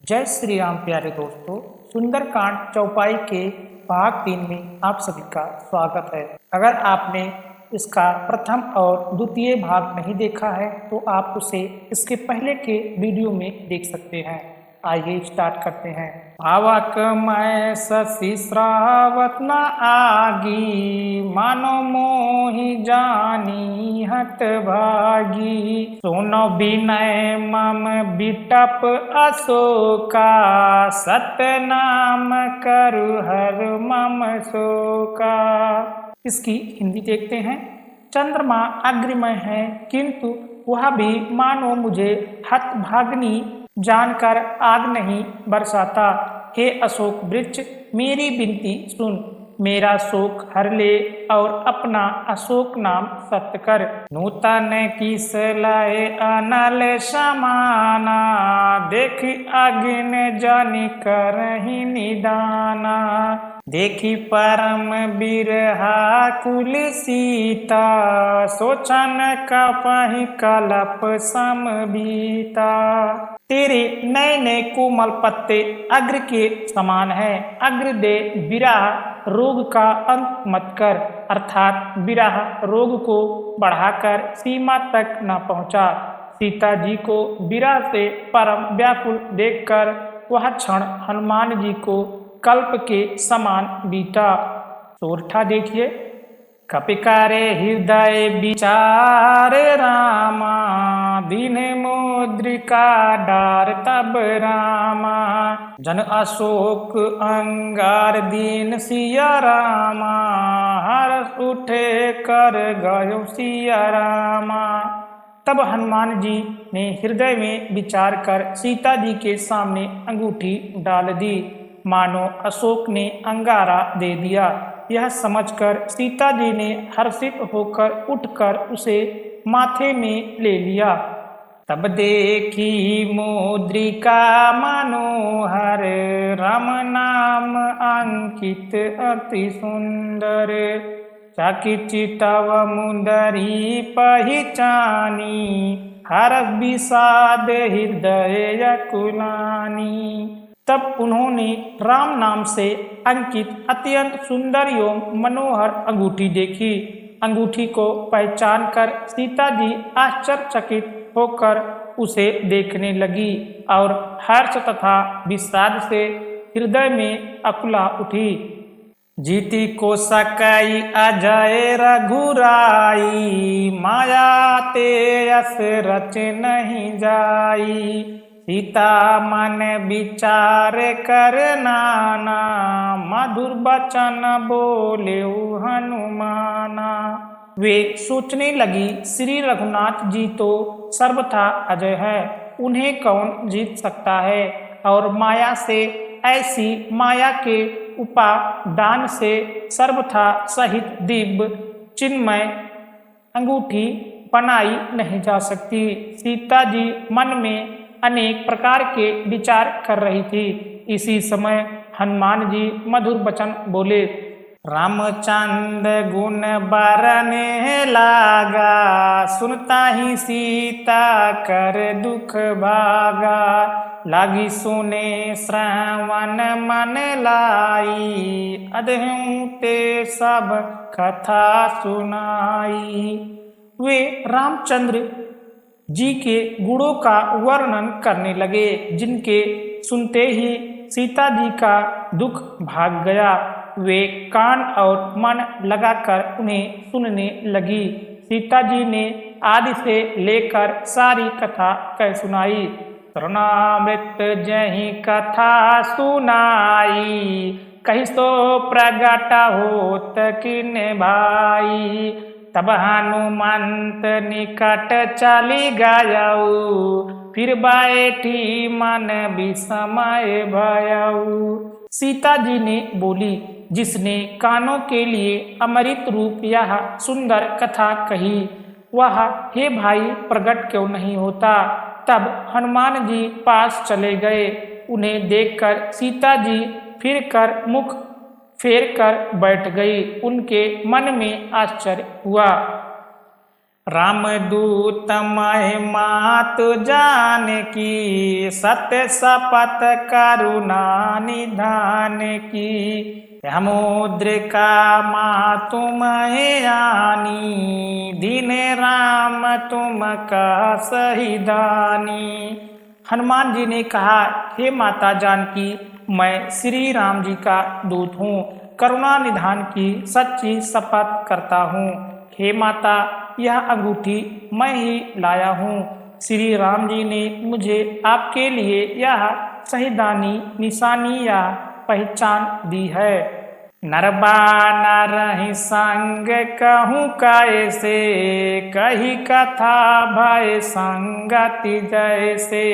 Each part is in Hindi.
जय श्री राम प्यारे दोस्तों। सुंदरकांड चौपाई के भाग 3 में आप सभी का स्वागत है। अगर आपने इसका प्रथम और द्वितीय भाग नहीं देखा है तो आप उसे इसके पहले के वीडियो में देख सकते हैं। आइए स्टार्ट करते हैं। भावक मैं शशि श्रावत न आगी, मानो मोहि जानी हत भागी। सुनो विनय मम बिटप अशोका, सतनाम करु हर मम शोका। इसकी हिंदी देखते हैं। चंद्रमा अग्निमय है किंतु वह भी मानो मुझे हतभागिनी जानकर आग नहीं बरसाता। हे अशोक वृक्ष, मेरी विनती सुन, मेरा शोक हर ले और अपना अशोक नाम सत्य कर। नूतन किस लाए अनल समाना, देख अग्नि जानि करहि निदाना। देखी परम बिरहा कुल सीता, सोचन कपहि कलप समबीता। तेरे नए नए कोमल पत्ते अग्र के समान है। अग्र दे विरह रोग का अंत मत कर, अर्थात विरह रोग को बढ़ाकर सीमा तक न पहुंचा। सीता जी को विरह से परम व्याकुल देखकर वह क्षण हनुमान जी को कल्प के समान बीता। सोरठा देखिए। कपिकारे हृदय विचार रामा, दीन मुद्रिका डार तब रामा। जन अशोक अंगार दीन सिया रामा, हर्ष उठे कर गयो सिया रामा। तब हनुमान जी ने हृदय में विचार कर सीता जी के सामने अंगूठी डाल दी। मानो अशोक ने अंगारा दे दिया। यह समझकर सीता जी ने हर्षित होकर उठकर उसे माथे में ले लिया। तब देखी मुद्रिका मनोहर, राम नाम अंकित अति सुंदर। चकित तव मुंदरी पहिचानी, हर्ष विषाद हृदय अकुलानी। तब उन्होंने राम नाम से अंकित अत्यंत सुंदर एवं मनोहर अंगूठी देखी। अंगूठी को पहचान कर सीता जी आश्चर्यचकित होकर उसे देखने लगी और हर्ष तथा विषाद से हृदय में अकुला उठी। जीती को सकई अजय रघुराई, माया ते यस रच नहीं जाई। सीता मन विचार कर नाना, मधुर बचन बोले हनुमाना। वे सोचने लगी, श्री रघुनाथ जी तो सर्वथा अजय है, उन्हें कौन जीत सकता है। और माया से ऐसी माया के उपादान से सर्वथा सहित दिव्य चिन्मय अंगूठी बनाई नहीं जा सकती। सीता जी मन में अनेक प्रकार के विचार कर रही थी। इसी समय हनुमान जी मधुर वचन बोले। रामचंद्र गुण बरने लागा, सुनता ही सीता कर दुख भागा। लागी सुने श्रवण मन लाई, अधहूँ ते सब कथा सुनाई। वे रामचंद्र जी के गुणों का वर्णन करने लगे, जिनके सुनते ही सीता जी का दुख भाग गया। वे कान और मन लगाकर उन्हें सुनने लगी। सीता जी ने आदि से लेकर सारी कथा कह सुनाई। तरुणामृत जही कथा सुनाई, कही सो प्रगट होत किन भाई। तब हनुमंत निकट चली गयऊ, फिर बैठी मन विस्मय भयऊ। सीता जी ने बोली, जिसने कानों के लिए अमृत रूप यह सुंदर कथा कही, वह हे भाई प्रकट क्यों नहीं होता। तब हनुमान जी पास चले गए। उन्हें देखकर सीता जी फिर कर मुख फेर कर बैठ गई। उनके मन में आश्चर्य हुआ। रामदूत महिमा तु जान की, सत्य शपथ करुणा निधान की। समुद्र का माँ तुम आनी, दीन राम तुम का सहिदानी। हनुमान जी ने कहा, हे माता जानकी, मैं श्री राम जी का दूत हूँ, करुणा निधान की सच्ची शपथ करता हूँ। हे माता, यह अंगूठी मैं ही लाया हूँ। श्री राम जी ने मुझे आपके लिए यह शहीदानी निशानी या पहचान दी है। नरबानर संग कहूँ कैसे, कही कथा भय संगति जैसे।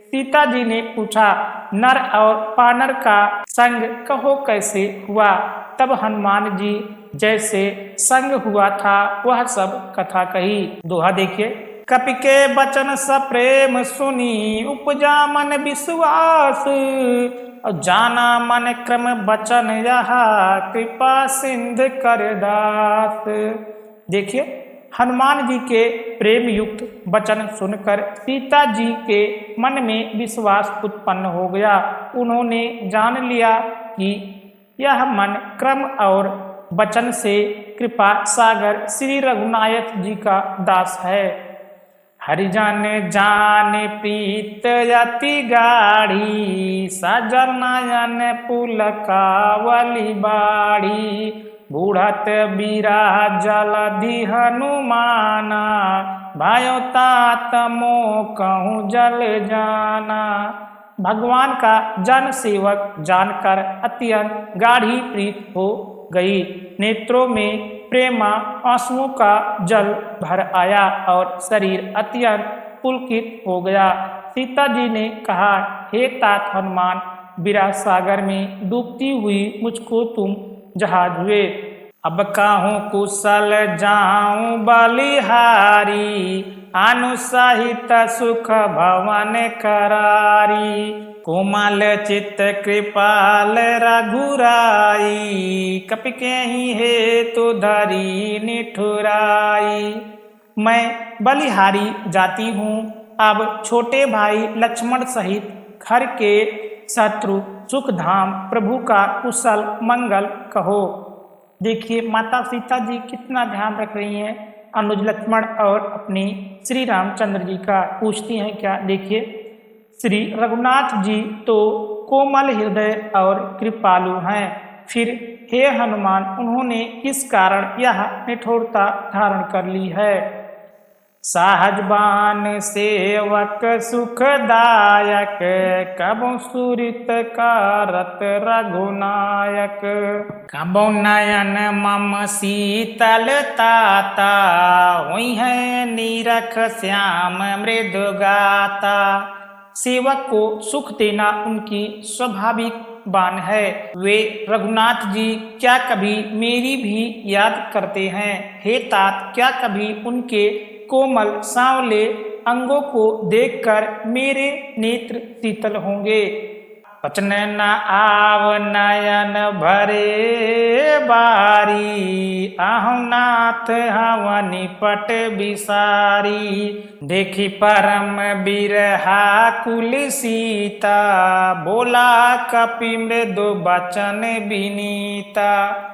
सीता जी ने पूछा, नर और बानर का संग कहो कैसे हुआ। तब हनुमान जी जैसे संग हुआ था वह सब कथा कही। दोहा देखिए। कपि के बचन सप्रेम सुनी, उपजा मन विश्वास। और जाना मन क्रम बचन यह, कृपा सिंध कर दास। देखिए, हनुमान जी के प्रेम युक्त वचन सुनकर सीता जी के मन में विश्वास उत्पन्न हो गया। उन्होंने जान लिया कि यह मन क्रम और वचन से कृपा सागर श्री रघुनाथ जी का दास है। हरिजन जान प्रीत यति गाढ़ी, सजर नयन पुलकावली बाड़ी। बूढ़त बीरा जलधि हनुमाना, भयो तात मोह कहूँ जल जाना। भगवान का जन सेवक जानकर अत्यंत गाढ़ी प्रीत हो गई। नेत्रों में प्रेमा आंसुओं का जल भर आया और शरीर अत्यंत पुलकित हो गया। सीता जी ने कहा, हे तात हनुमान, विरह सागर में डूबती हुई मुझको तुम जहाज हुए। अब कहूँ कुशल जाऊँ बलिहारी, अनुसहित सुख भवन करारी। कोमल चित्त कृपाल रघुराई, कपि केहि हेतु धरी निठुराई। मैं बलिहारी जाती हूँ, अब छोटे भाई लक्ष्मण सहित घर के शत्रु सुखधाम प्रभु का कुशल मंगल कहो। देखिए, माता सीता जी कितना ध्यान रख रही हैं अनुज लक्ष्मण और अपनी श्री रामचंद्र जी का। पूछती हैं क्या। देखिए, श्री रघुनाथ जी तो कोमल हृदय और कृपालु हैं, फिर हे हनुमान, उन्होंने किस कारण यह निठुरता धारण कर ली है। सहजबान सेवक सुखदायक, कबो सुरित कारत रघुनायक। कबो नयन मम शीतल ताता, हुई है नीरख श्याम मृदु गाता। सेवक को सुख देना उनकी स्वाभाविक बान है। वे रघुनाथ जी क्या कभी मेरी भी याद करते हैं। हे तात, क्या कभी उनके कोमल सांवले अंगों को देखकर मेरे नेत्र शीतल होंगे। वचन न आव नयन भरे बारी, आहु नाथ हवनि पट बिसारी। देखी परम बिरहा कुल सीता, बोला कपि मृदु बचन विनीता।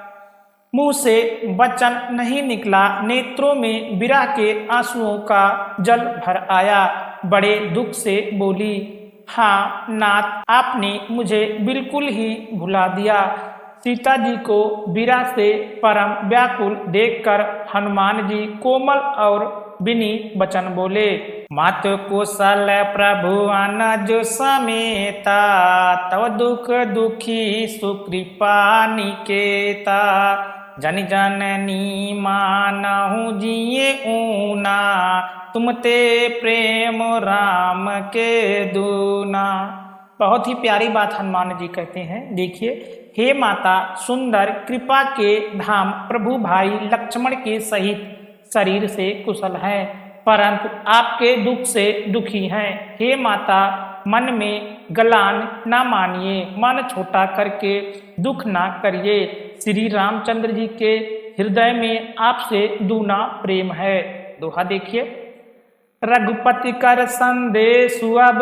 मुंह से वचन नहीं निकला, नेत्रों में विरह के आंसुओं का जल भर आया। बड़े दुख से बोली, हाँ नाथ, आपने मुझे बिल्कुल ही भुला दिया। सीता जी को विरह से परम व्याकुल देखकर हनुमान जी कोमल और विनीत वचन बोले। मातु कुशल प्रभु अनुज समेता, तव दुख दुखी सुकृपा निकेता। जन जननी मानहु जिये ऊना, तुम ते प्रेम राम के दूना। बहुत ही प्यारी बात हनुमान जी कहते हैं। देखिए, हे माता, सुंदर कृपा के धाम प्रभु भाई लक्ष्मण के सहित शरीर से कुशल हैं, परंतु आपके दुख से दुखी हैं। हे माता, मन में गलान न मानिए, मन छोटा करके दुख ना करिए। श्री रामचंद्र जी के हृदय में आपसे दूना प्रेम है। दोहा देखिए। रघुपति कर संदेश अब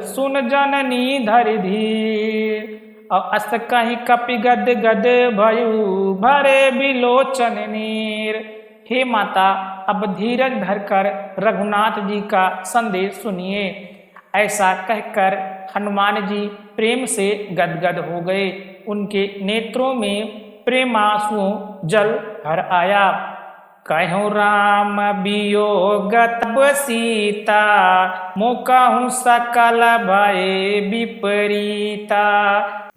सुन जननी धरि धीर, और अस कहीं कपि गद गद भयु भरे बिलोचन नीर। हे माता, अब धीरज धरकर रघुनाथ जी का संदेश सुनिए। ऐसा कहकर हनुमान जी प्रेम से गदगद हो गए। उनके नेत्रों में प्रेमांसुओं जल भर आया। कहूँ राम वियोग तब सीता, मोकहूँ सकल भय विपरीता।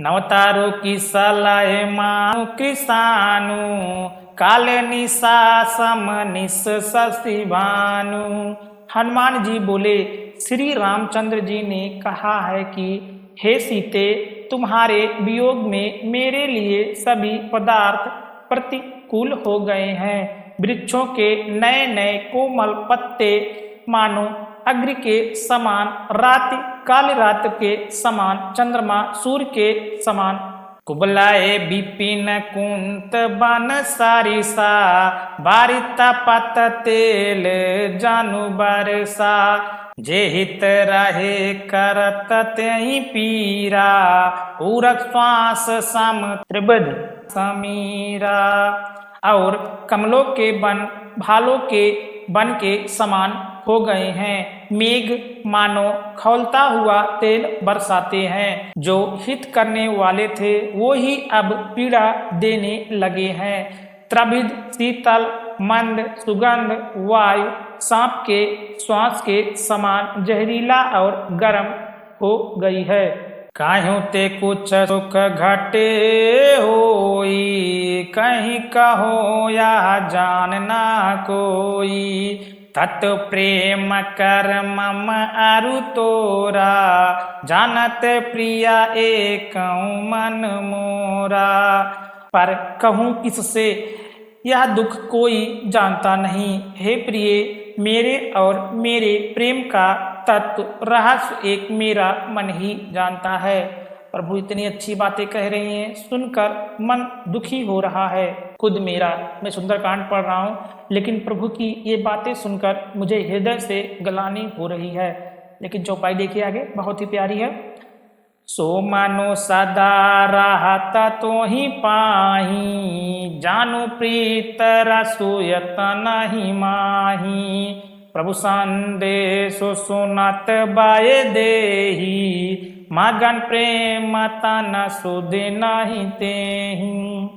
नवतारो की सलाह मानु कृसानु, काल निशा सम निस शशि भानु। हनुमान जी बोले, श्री रामचंद्र जी ने कहा है कि हे सीते, तुम्हारे वियोग में मेरे लिए सभी पदार्थ प्रतिकूल हो गए हैं। वृक्षों के नए नए कोमल पत्ते मानो अग्नि के समान, राति काली रात के समान, चंद्रमा सूर्य के समान। कुबलाए विपिन कुंत बन सारिसा, बारिता पत तेल जानु बरसा। जे हित रहे करत तेहि पीरा, पूरक श्वास सम त्रिबद समीरा। और कमलों के वन भालों के वन के समान हो गए हैं। मेघ मानो खौलता हुआ तेल बरसाते हैं। जो हित करने वाले थे वो ही अब पीड़ा देने लगे हैं। त्रिविध शीतल मंद सुगंध वायु सांप के श्वास के समान जहरीला और गर्म हो गई है। काहू ते कुछ सुख घटे होई, कहीं कहो या जान ना कोई। तत् प्रेम कर मम अरु तोरा, जानत प्रिया एक मन मोरा। पर कहूँ किससे, यह दुख कोई जानता नहीं। हे प्रिय, मेरे और मेरे प्रेम का तत्व रहस्य एक मेरा मन ही जानता है। प्रभु इतनी अच्छी बातें कह रहे हैं, सुनकर मन दुखी हो रहा है। खुद मेरा, मैं सुंदरकांड पढ़ रहा हूँ, लेकिन प्रभु की ये बातें सुनकर मुझे हृदय से गलानी हो रही है। लेकिन चौपाई देखिए आगे, बहुत ही प्यारी है। सो मानो सदा रहत तो ही पाही, जानु प्रीत रसोयत नहीं माही। प्रभु संदेश सुनत बाय देही, मगन प्रेम तन सुध नहीं तेहि।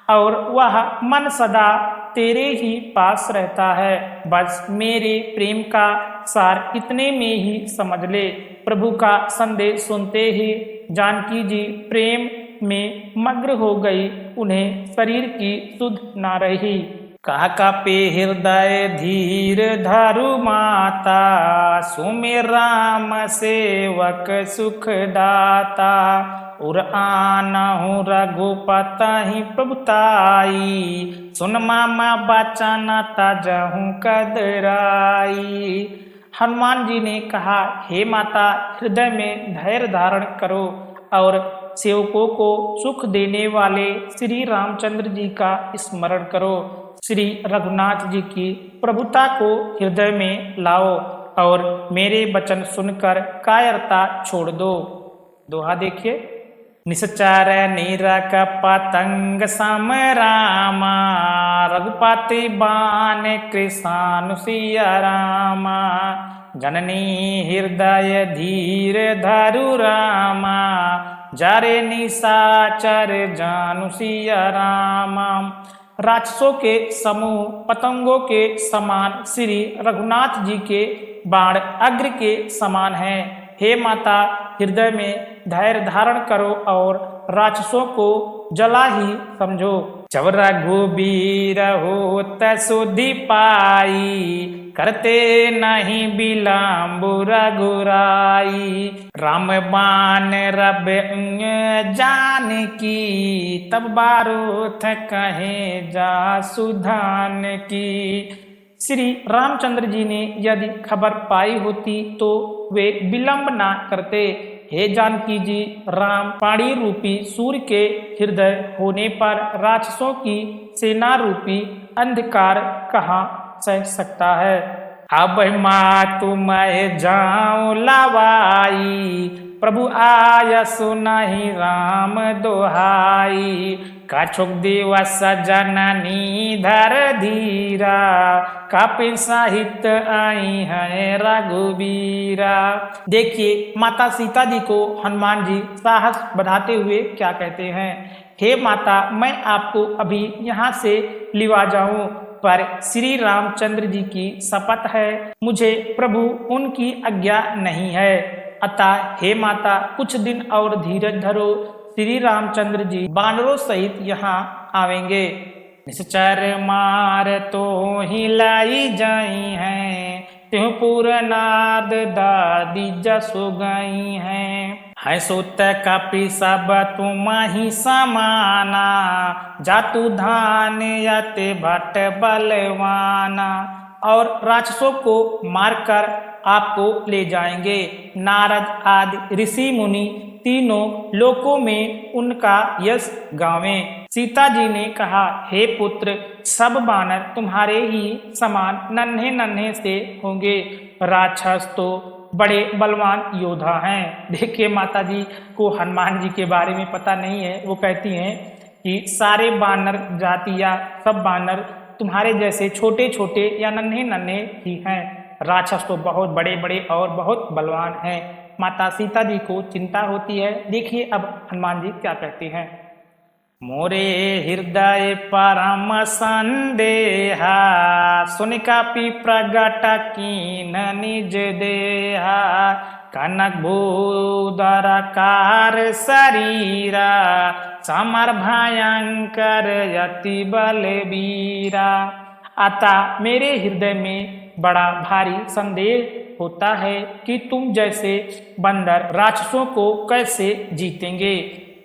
और वह मन सदा तेरे ही पास रहता है। बस मेरे प्रेम का सार इतने में ही समझ ले। प्रभु का संदेश सुनते ही जानकी जी प्रेम में मग्न हो गई। उन्हें शरीर की सुध ना रही। काका पे हृदय धीर धरु माता, सुमिर राम सेवक सुख दाता। उर आनहु रघुपति प्रभुताई, सुन मामा बचन तजहु कदराई। हनुमान जी ने कहा, हे माता, हृदय में धैर्य धारण करो और सेवकों को सुख देने वाले श्री रामचंद्र जी का स्मरण करो। श्री रघुनाथ जी की प्रभुता को हृदय में लाओ और मेरे वचन सुनकर कायरता छोड़ दो। दोहा देखिए। निश्चर नीरक पतंग सम रामा, रघुपति बान कृषानु सिया रामा। जननी हृदय धीर धरु रामा, जरे निशाचर जानु सिया रामा। राक्षसों के समूह पतंगों के समान श्री रघुनाथ जी के बाण अग्र के समान हैं। हे माता, हृदय में धैर्य धारण करो और राक्षसों को जला ही समझो। जब रघुबीर होत सुधि पाई, करते नहीं विलम्ब रघुराई। राम बाण रब जानकी, तब बारोथ कहे जा सुधान की। श्री रामचंद्र जी ने यदि खबर पाई होती तो वे विलंब ना करते। हे जानकी जी, राम पाणी रूपी सूर्य के हृदय होने पर राक्षसों की सेना रूपी अंधकार कहाँ सह सकता है। अब माँ तुम्हें जाऊं लवाई, प्रभु आय सुनाही राम दोहाई। कछुक दिवस जननी धर धीरा, कपिल साहित्य आई है रघुबीरा। देखिए माता सीता जी को हनुमान जी साहस बढ़ाते हुए क्या कहते हैं। हे माता, मैं आपको अभी यहाँ से लिवा जाऊं, पर श्री रामचंद्र जी की शपथ है, मुझे प्रभु उनकी आज्ञा नहीं है। अतः हे माता, कुछ दिन और धीरज धरो, श्री रामचंद्र जी वानरों सहित यहाँ आवेंगे। निश्चर मार तो ही लाई जाई हैं, त्यों पूरनाद दादी जसो गई है सुत कपि सब तुम ही समाना, जातु धान यते भट्ट बलवाना। और राक्षसों को मारकर आपको ले जाएंगे। नारद आदि ऋषि मुनि तीनों लोकों में उनका यश गावें। सीता जी ने कहा, हे पुत्र, सब बानर तुम्हारे ही समान नन्हे नन्हे से होंगे, राक्षस तो बड़े बलवान योद्धा हैं। देखिए माता जी को हनुमान जी के बारे में पता नहीं है। वो कहती हैं कि सारे बानर जाति या सब बानर तुम्हारे जैसे छोटे छोटे या नन्हे नन्हे ही हैं, राक्षस तो बहुत बड़े बड़े और बहुत बलवान हैं। माता सीता जी को चिंता होती है। देखिए अब हनुमान जी क्या कहते हैं। मोरे हृदय परम संदेहा, सुन कपि प्रगट कीन निज देहा। कनक भूधर कार शरीरा, समर भयंकर यति बलबीरा। अतः मेरे हृदय में बड़ा भारी संदेह होता है कि तुम जैसे बंदर राक्षसों को कैसे जीतेंगे।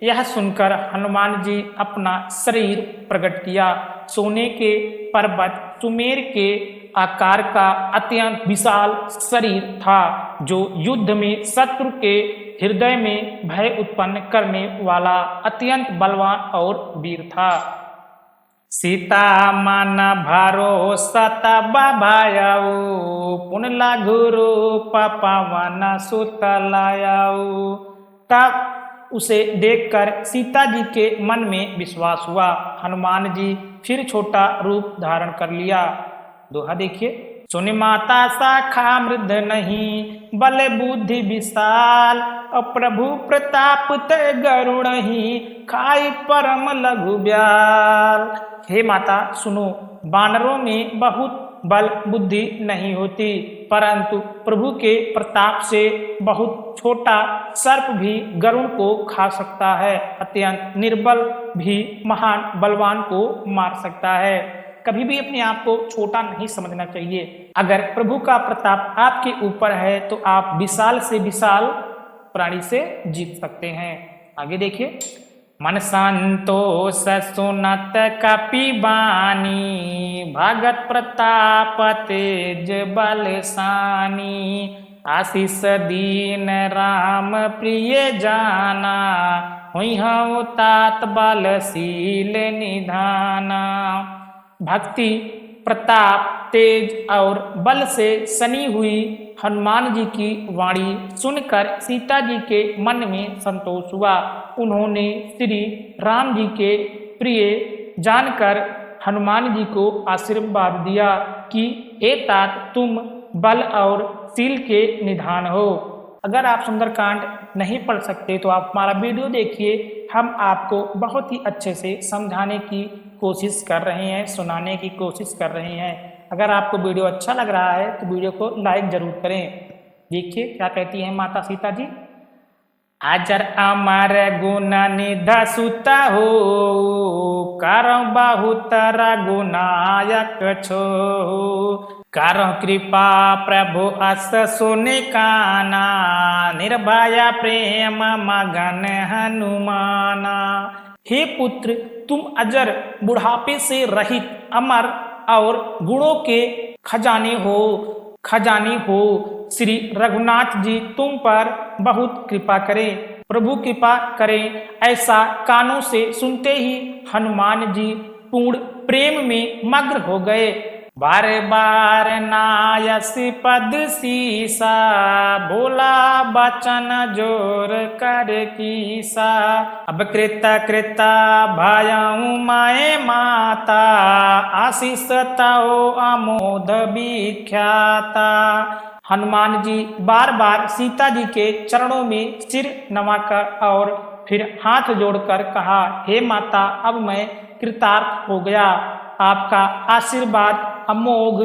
यह सुनकर हनुमान जी अपना शरीर प्रकट किया। सोने के पर्वत सुमेर के आकार का अत्यंत विशाल शरीर था, जो युद्ध में शत्रु के हृदय में भय उत्पन्न करने वाला अत्यंत बलवान और वीर था। सीता मन भरोसा तब भयऊ, पुन लघु रूप पवन सुत लायऊ। तब उसे देखकर सीता जी के मन में विश्वास हुआ। हनुमान जी फिर छोटा रूप धारण कर लिया। दोहा देखिए। सुन माता शाखा मृद नहीं, बल बुद्धि विशाल। प्रभु प्रताप ते गरुड़ ही, खाई परम लघु ब्याल। हे माता सुनो, बानरों में बहुत बल बुद्धि नहीं होती, परंतु प्रभु के प्रताप से बहुत छोटा सर्प भी गरुड़ को खा सकता है। अत्यंत निर्बल भी महान बलवान को मार सकता है। कभी भी अपने आप को छोटा नहीं समझना चाहिए। अगर प्रभु का प्रताप आपके ऊपर है तो आप विशाल से विशाल प्राणी से जीत सकते हैं। आगे देखिए। मन संतोष सुनत कपि बानी, भगत प्रताप तेज बलसानी। आशीष दीन राम प्रिय जाना, हुई हूँ तात बलशील निधाना। भक्ति, प्रताप, तेज और बल से सनी हुई हनुमान जी की वाणी सुनकर सीता जी के मन में संतोष हुआ। उन्होंने श्री राम जी के प्रिय जानकर हनुमान जी को आशीर्वाद दिया कि हे तात, तुम बल और शील के निधान हो। अगर आप सुंदरकांड नहीं पढ़ सकते तो आप हमारा वीडियो देखिए। हम आपको बहुत ही अच्छे से समझाने की कोशिश कर रहे हैं, सुनाने की कोशिश कर रहे हैं। अगर आपको वीडियो अच्छा लग रहा है तो वीडियो को लाइक जरूर करें। देखिए क्या कहती हैं माता सीता जी। अजर अमर गुण निधि सुत हो, करौ बहुत रघुनायक छो। करौ कृपा प्रभु अस सुनि काना, निर्भय प्रेम मगन हनुमाना। हे पुत्र, तुम अजर, बुढ़ापे से रहित, अमर और गुणों के खजाने हो। श्री रघुनाथ जी तुम पर बहुत कृपा करें, प्रभु कृपा करें। ऐसा कानों से सुनते ही हनुमान जी पूर्ण प्रेम में मग्न हो गए। बार बार नायस पद सीसा, बोला बचन जोर कर कीसा। अब कृत कृत भयऊ मैं माता, आशीष तौ अमोद विख्याता। हनुमान जी बार बार सीता जी के चरणों में सिर नवाकर और फिर हाथ जोड़कर कहा, हे माता, अब मैं कृतार्थ हो गया। आपका आशीर्वाद अमोघ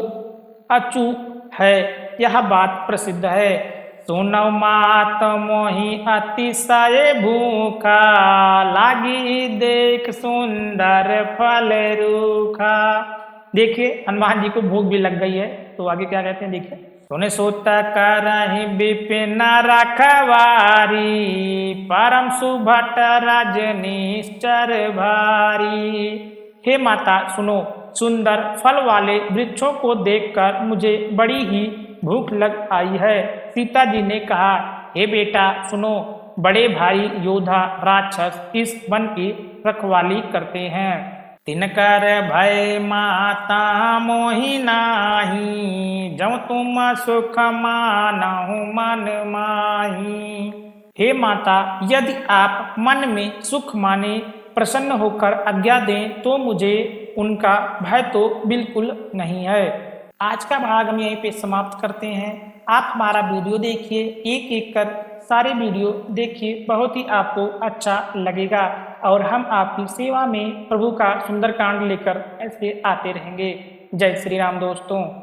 अचूक है, यह बात प्रसिद्ध है। सुनौ मात मोहि अतिशय भूखा, लागी देख सुंदर फल रूखा। देखिए हनुमान जी को भूख भी लग गई है, तो आगे क्या कहते हैं देखिए। सुने सोत करहि विपिन रखवारी, परम सुभट रजनीश्चर भारी। हे माता सुनो, सुंदर फल वाले वृक्षों को देखकर मुझे बड़ी ही भूख लग आई है। सीता जी ने कहा, हे बेटा सुनो, बड़े भारी योद्धा राक्षस इस वन की रखवाली करते हैं। तिनकर भय माता मोहि नाही, जब तुम सुख मानहु मन माही। हे माता, यदि आप मन में सुख माने, प्रसन्न होकर आज्ञा दें, तो मुझे उनका भय तो बिल्कुल नहीं है। आज का भाग हम यहीं पे समाप्त करते हैं। आप हमारा वीडियो देखिए, एक एक कर सारे वीडियो देखिए, बहुत ही आपको अच्छा लगेगा और हम आपकी सेवा में प्रभु का सुंदरकांड लेकर ऐसे आते रहेंगे। जय श्री राम दोस्तों।